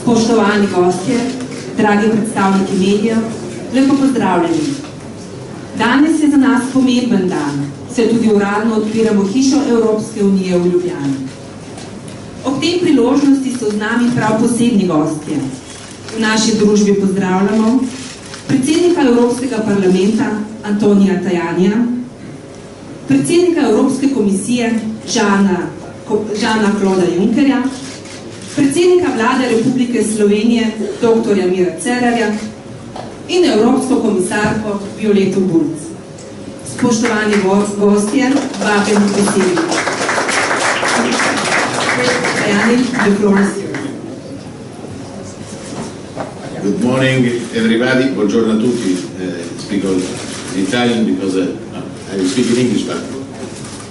Spoštovani gostje, dragi predstavniki medijev, lepo pozdravljeni. Danes je za nas pomemben dan, saj tudi uradno odpiramo hišo Evropske unije v Ljubljani. Ob tej priložnosti so z nami prav posebni gostje. V naši družbi pozdravljamo predsednika Evropskega parlamenta Antonija Tajanija, predsednika Evropske komisije Žana-Kloda Junckerja, predsednika vlade Republike Slovenije dr. Mira Cerarja in evropsko komisarko Violeto Bulc. Spoštovani gostje, vabim k besedi. Good morning, everybody. Buongiorno a tutti. Speak Italian because I will speak in English, but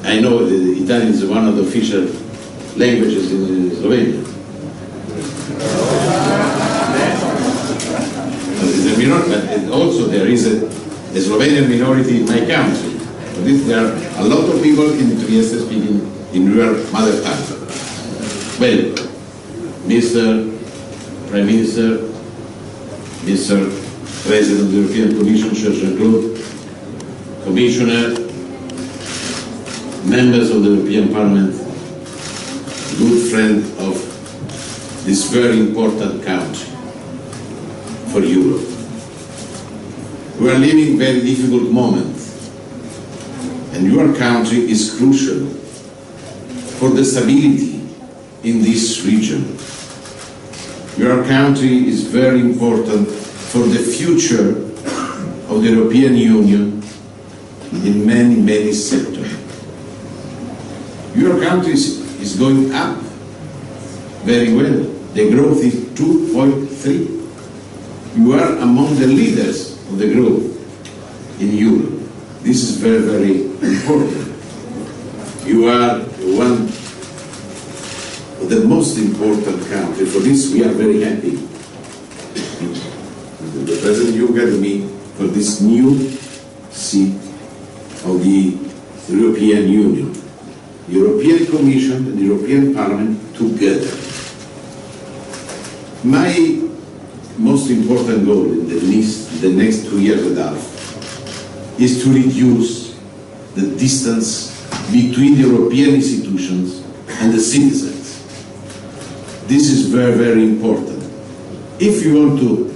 I know that Italian is one of the official languages in Slovenia. But also there is a Slovenian minority in my country. There are a lot of people in Trieste speaking in your mother tongue. Well, Mr. Prime Minister, Mr. President of the European Commission, Jean-Claude, Commissioner, members of the European Parliament, good friend of this very important country for Europe. We are living very difficult moments, and your country is crucial for the stability in this region. Your country is very important for the future of the European Union in many, many sectors. Your country is going up very well. The growth is 2.3. You are among the leaders of the growth in Europe. This is very, very important. You are one of the most important countries. For this, we are very happy. The President Juncker and me for this new seat of the European Union. The European Commission and the European Parliament together. My most important goal in the next 2 years and a half is to reduce the distance between the European institutions and the citizens. This is very, very important. If you want to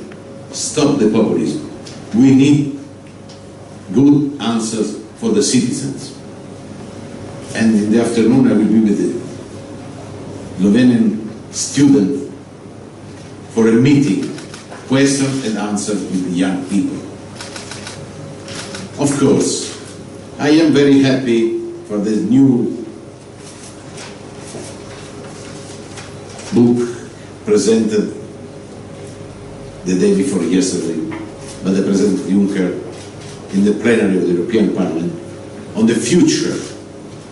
stop the populism, we need good answers for the citizens. And in the afternoon I will be with the Slovenian student for a meeting, questions and answers with the young people. Of course, I am very happy for the new book presented the day before yesterday by the President Juncker in the plenary of the European Parliament on the future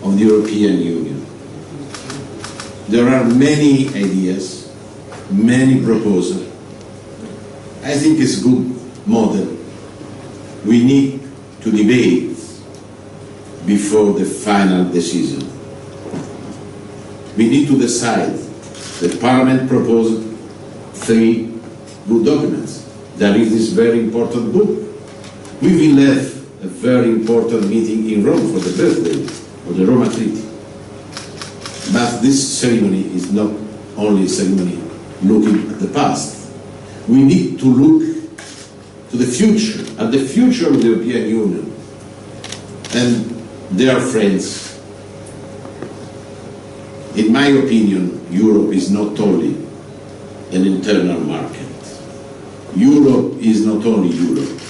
of the European Union. There are many ideas, many proposals. I think it's a good model. We need to debate before the final decision. We need to decide. The Parliament proposed 3 good documents. There is this very important book. We will have a very important meeting in Rome for the birthday of the Roma Treaty. But this ceremony is not only a ceremony looking at the past. We need to look to the future, at the future of the European Union. And dear friends, in my opinion, Europe is not only an internal market. Europe is not only Europe.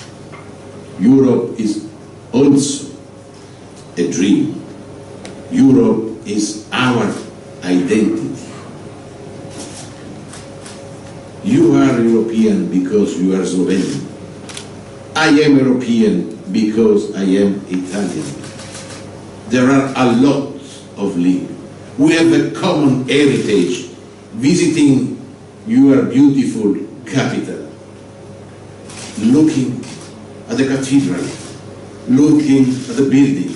Europe is also a dream. Europe is our identity. You are European because you are Slovenian. I am European because I am Italian. There are a lot of links. We have a common heritage, visiting your beautiful capital, looking at the cathedral, looking at the building.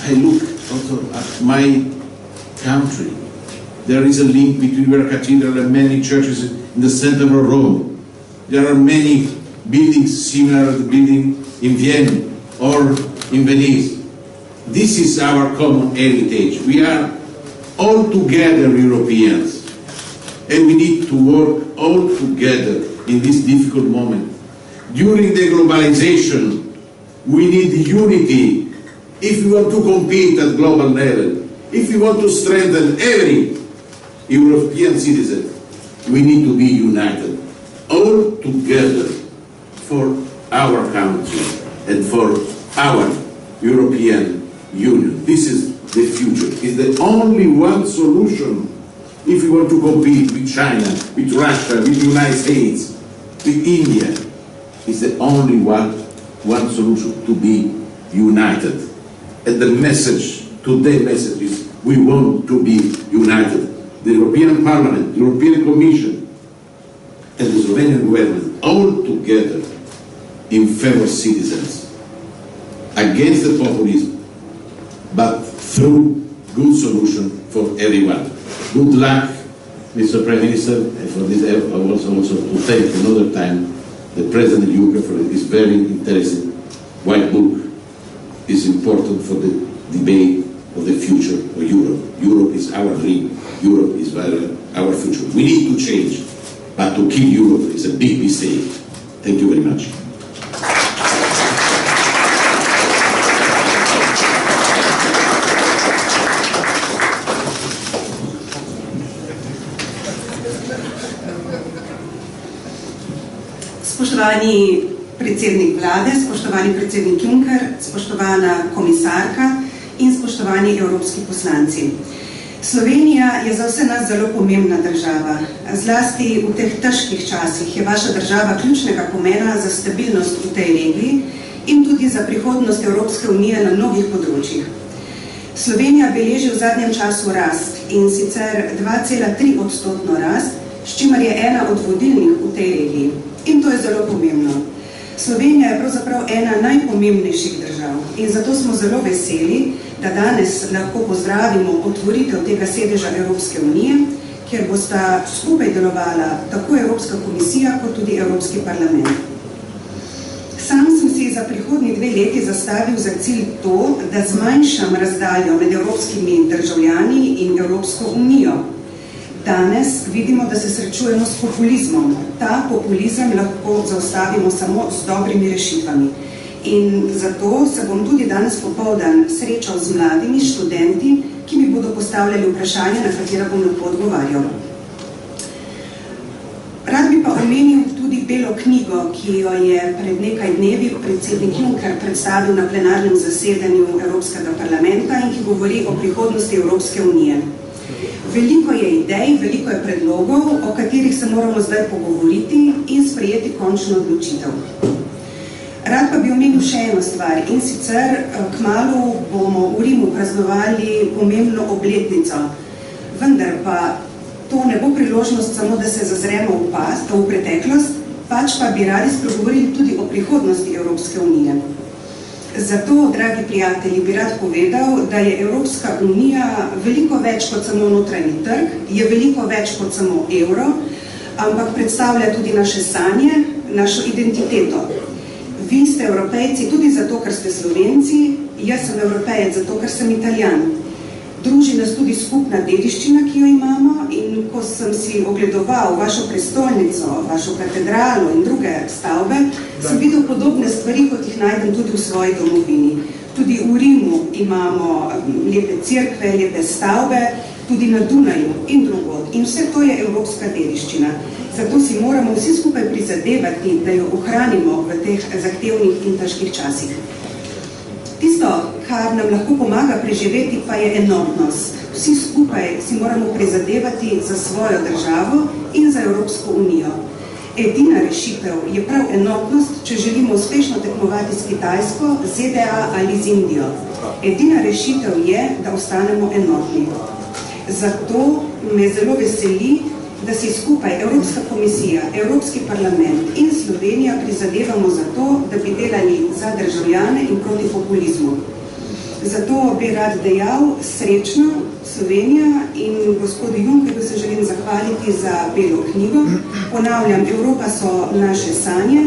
I look also at my country. There is a link between your cathedral and many churches in the center of Rome. There are many buildings similar to the building in Vienna or in Venice. This is our common heritage. We are all together Europeans, and we need to work all together in this difficult moment. During the globalization, we need unity if we want to compete at global level. If we want to strengthen every European citizen, we need to be united, all together for our country and for our European Union. This is the future. It's the only one solution if we want to compete with China, with Russia, with the United States, with India. It's the only one solution, to be united. And the message, today's message is, we want to be united. The European Parliament, the European Commission, and the Slovenian government, all together in favor of citizens, against the populism, but through good solution for everyone. Good luck, Mr. Prime Minister, and for this I also to thank another time the President Juncker for this very interesting white book. Is important for the debate of the future of Europe. Europe is our dream. Europe is our future. We need to change, but to kill Europe is a big mistake. Thank you very much. Spoštovani predsednik vlade, spoštovani predsednik Juncker, spoštovana komisarka in spoštovani evropski poslanci. Slovenija je za vse nas zelo pomembna država. Zlasti v teh težkih časih je vaša država ključnega pomena za stabilnost v tej regiji in tudi za prihodnost Evropske unije na mnogih področjih. Slovenija beleži v zadnjem času rast, in sicer 2,3% rast, s čimer je ena od vodilnih v tej regiji. In to je zelo pomembno. Slovenija je pravzaprav ena najpomembnejših držav in zato smo zelo veseli, da danes lahko pozdravimo otvoritev tega sedeža Evropske unije, kjer bosta skupaj delovala tako Evropska komisija kot tudi Evropski parlament. Sam sem si za prihodnji 2 leti zastavil za cilj to, da zmanjšam razdaljo med evropskimi državljani in Evropsko unijo. Danes vidimo, da se srečujemo s populizmom. Ta populizem lahko zaustavimo samo z dobrimi rešitvami. In zato se bom tudi danes popoldan srečal z mladimi študenti, ki mi bodo postavljali vprašanja, na katera bom lahko odgovarjal. Rad bi pa omenil tudi belo knjigo, ki jo je pred nekaj dnevi predsednik Juncker predstavil na plenarnem zasedanju Evropskega parlamenta in ki govori o prihodnosti Evropske unije. Veliko je idej, veliko je predlogov, o katerih se moramo zdaj pogovoriti in sprejeti končno odločitev. Rad pa bi omenil še eno stvar, in sicer kmalu bomo v Rimu praznovali pomembno obletnico. Vendar pa to ne bo priložnost samo, da se zazremo v preteklost, pač pa bi radi spregovorili tudi o prihodnosti Evropske unije. Zato, dragi prijatelji, bi rad povedal, da je Evropska unija veliko več kot samo notranji trg, je veliko več kot samo evro, ampak predstavlja tudi naše sanje, našo identiteto. Vi ste Evropejci tudi zato, ker ste Slovenci, jaz sem Evropejec zato, ker sem Italijan. Druži nas tudi skupna dediščina, ki jo imamo, in ko sem si ogledoval vašo prestolnico, vašo katedralo in druge stavbe, sem videl podobne stvari, kot jih najdem tudi v svoji domovini. Tudi v Rimu imamo lepe cerkve, lepe stavbe, tudi na Dunaju in drugod. In vse to je evropska dediščina. Zato si moramo vsi skupaj prizadevati, da jo ohranimo v teh zahtevnih in težkih časih. Tisto, kar nam lahko pomaga preživeti, pa je enotnost. Vsi skupaj si moramo prizadevati za svojo državo in za Evropsko unijo. Edina rešitev je prav enotnost, če želimo uspešno tekmovati s Kitajsko, ZDA ali z Indijo. Edina rešitev je, da ostanemo enotni. Zato me zelo veseli, da si skupaj Evropska komisija, Evropski parlament in Slovenija prizadevamo za to, da bi delali za državljane in proti populizmu. Zato bi rad dejal srečno Slovenija in gospodu Junckerju se želim zahvaliti za belo knjigo. Ponavljam, Evropa so naše sanje.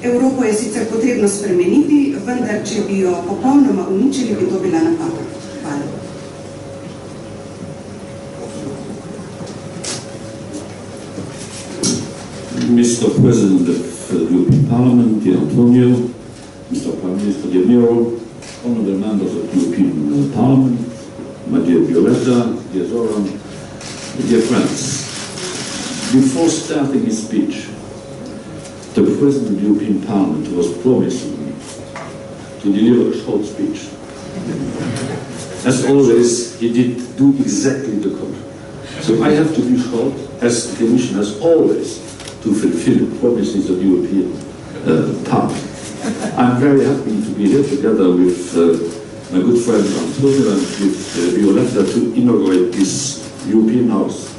Evropo je sicer potrebno spremeniti, vendar če bi jo popolnoma uničili, bi to bila napaka. Hvala. Mr. President of the European Parliament, dear Antonio, Mr. Prime Minister, dear Miro, honorable members of the European Parliament, my dear Violetta, dear Zoran, dear friends. Before starting his speech, the President of the European Parliament was promising me to deliver a short speech. As always, he did do exactly the contrary. So I have to be short, as the Commission has always to fulfill promises of the European Parliament. I'm very happy to be here together with my good friend Antonio and with Violetta to inaugurate this European House.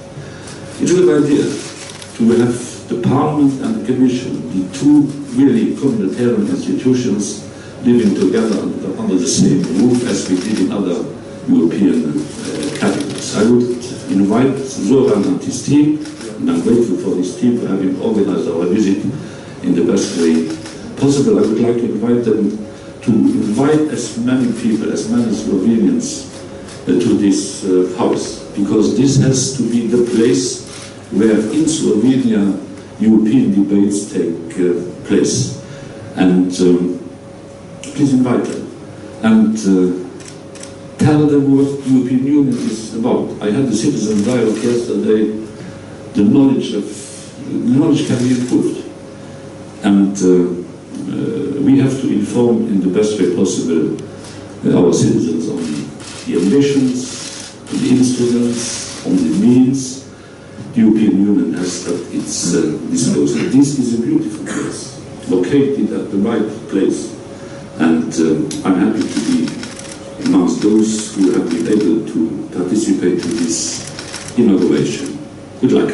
It's a good idea to have the Parliament and the Commission, the two really communitarian institutions, living together under the same roof as we did in other European capitals. I would invite Zoran and his team, and I'm grateful for this team for having organized our visit in the best way possible. I would like to invite them to invite as many people, as many Slovenians to this house, because this has to be the place where in Slovenia European debates take place. And please invite them and tell them what the European Union is about. I had a citizen dialogue yesterday. The knowledge can be improved, and we have to inform in the best way possible our citizens on the ambitions, on the instruments, on the means the European Union has at its disposal. This is a beautiful place, located at the right place, and I'm happy to be amongst those who have been able to participate in this inauguration. Good luck.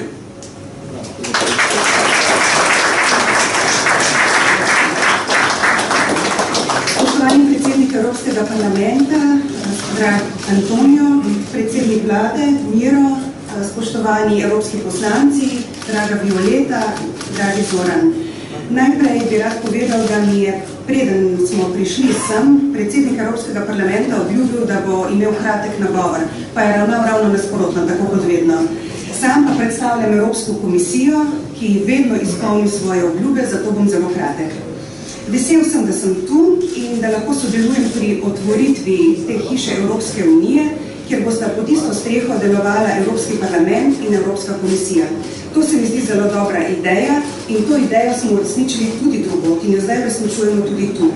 Spoštovani predsednik Evropskega parlamenta, drag Antonio, predsednik vlade, Miro, spoštovani evropski poslanci, draga Violeta, dragi Zoran. Najprej bi rad povedal, da mi je, preden smo prišli sem, predsednik Evropskega parlamenta obljubil, da bo imel kratek nagovor, pa je ravno nasprotno, tako kot vedno. Sam pa predstavljam Evropsko komisijo, ki vedno izpolni svoje obljube, zato bom zelo kratek. Vesel sem, da sem tu in da lahko sodelujem pri otvoritvi te hiše Evropske unije, kjer bosta pod isto streho delovala Evropski parlament in Evropska komisija. To se mi zdi zelo dobra ideja in to idejo smo uresničili tudi drugod in jo zdaj uresničujemo tudi tu.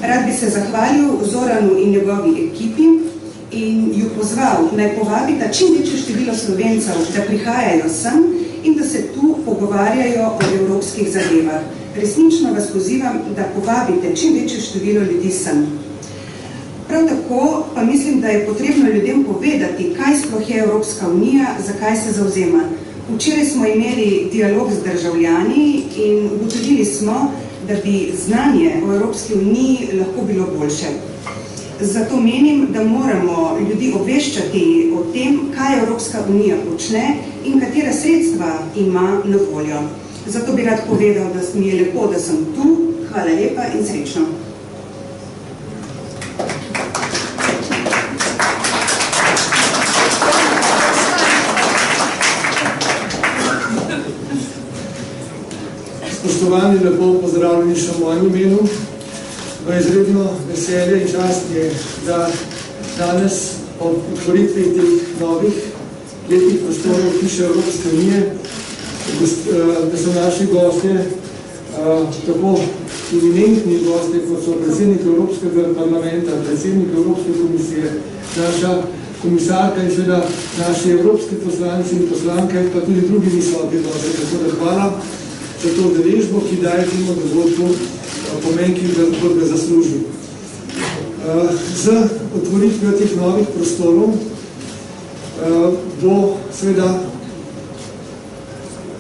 Rad bi se zahvalil Zoranu in njegovi ekipi in ju pozval, naj povabita čim večje število Slovencev, da prihajajo sem in da se tu pogovarjajo o evropskih zadevah. Resnično vas pozivam, da povabite čim večje število ljudi sem. Prav tako pa mislim, da je potrebno ljudem povedati, kaj sploh je Evropska unija, zakaj se zavzema. Včeraj smo imeli dialog z državljani in ugotovili smo, da bi znanje o Evropski uniji lahko bilo boljše. Zato menim, da moramo ljudi obveščati o tem, kaj Evropska unija počne in katera sredstva ima na voljo. Zato bi rad povedal, da mi je lepo, da sem tu. Hvala lepa in srečno. Spoštovani, lepo pozdravljeni še v mojem imenu. V izredno veselje in čast je, da danes ob otvoritvi teh novih letnih prostorov hiše Evropske unije, da so naši gostje, tako eminentni gostje, kot so predsednik Evropskega parlamenta, predsednik Evropske komisije, naša komisarka in seveda naši evropski poslanci in poslanke, pa tudi drugi visoki gostje. Tako da hvala za to udeležbo, ki daje temu dogodku pomen, ki ga zasluži. Z otvoritvijo teh novih prostorov bo seveda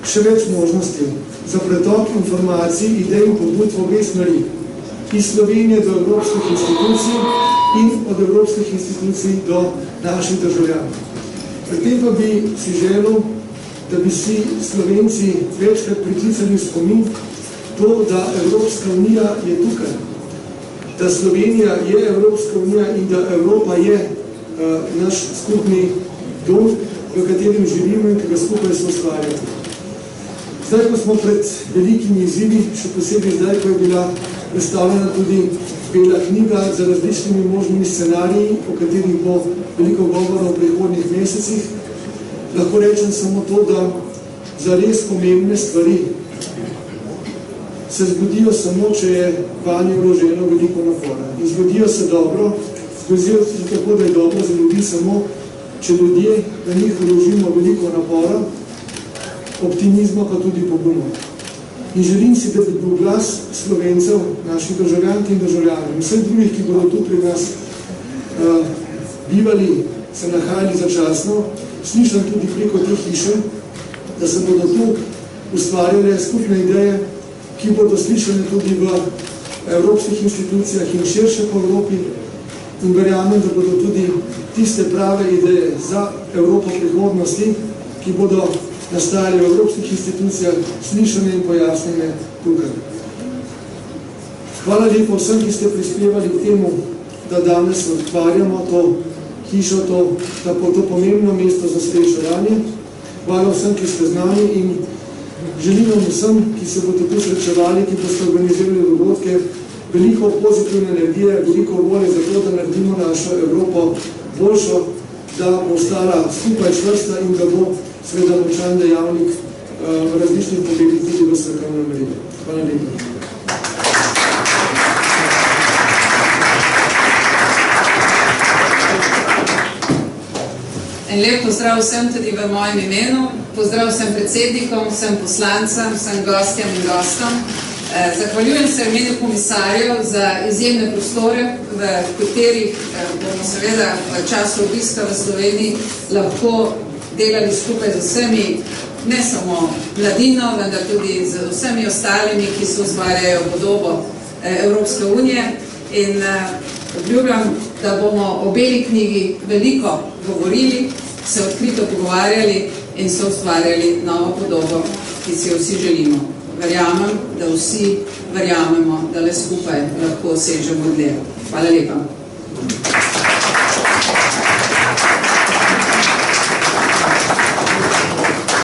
še več možnosti za pretok informacij, idej in pobud v obe smeri, iz Slovenije do evropskih institucij in od evropskih institucij do naših državljanov. Pri tem pa bi si želel, da bi si Slovenci večkrat priklicali v spomin to, da Evropska unija je tukaj, da Slovenija je Evropska unija in da Evropa je naš skupni dom, v katerem živimo in ki ga skupaj soustvarjamo. Zdaj, ko smo pred velikimi izzivi, še posebej zdaj, ko je bila predstavljena tudi bela knjiga z različnimi možnimi scenariji, o katerih bo veliko govora v prihodnjih mesecih, lahko rečem samo to, da za res pomembne stvari se zgodijo samo, če je vanje vloženo veliko napora. In zgodijo se dobro, zgodijo se tako, da je dobro za ljudi samo, če ljudje na njih vložimo veliko napora, optimizma pa tudi poguma. In želim si, da bi bil glas Slovencev, naših državljank in državljanov in vseh drugih, ki bodo tu pri nas bivali, se nahajali začasno, slišam tudi preko te hiše, da se bodo tu ustvarjale skupne ideje, ki bodo slišane tudi v evropskih institucijah in širše po Evropi, in verjamem, da bodo tudi tiste prave ideje za Evropo prihodnosti, ki bodo nastali v evropskih institucijah, slišane in pojasnjene tukaj. Hvala lepo vsem, ki ste prispevali k temu, da danes odkvarjamo to hišo, to pomembno mesto za srečevanje. Hvala vsem, ki ste z nami in želim vam vsem, ki se boste tu srečevali, ki boste organizirali dogodke, veliko pozitivne energije, veliko volje za to, da naredimo našo Evropo boljšo, da bo ostala skupaj čvrsta in da bo seveda močan dejavnik v različnih pogledih tudi v strokovnem redu. Hvala lepa. En lep pozdrav vsem tudi v mojem imenu. Pozdrav vsem predsednikom, vsem poslancem, vsem gostjem in gostom. Zahvaljujem se v imenu komisarjev za izjemne prostore, v katerih bomo seveda v času obiska v Sloveniji lahko delali skupaj z vsemi, ne samo mladino, vendar tudi z vsemi ostalimi, ki so ustvarjajo podobo Evropske unije. In obljubljam, da bomo o beli knjigi veliko govorili, se odkrito pogovarjali in so ustvarjali novo podobo, ki si jo vsi želimo. Verjamem, da vsi verjamemo, da le skupaj lahko sežemo dlje. Hvala lepa.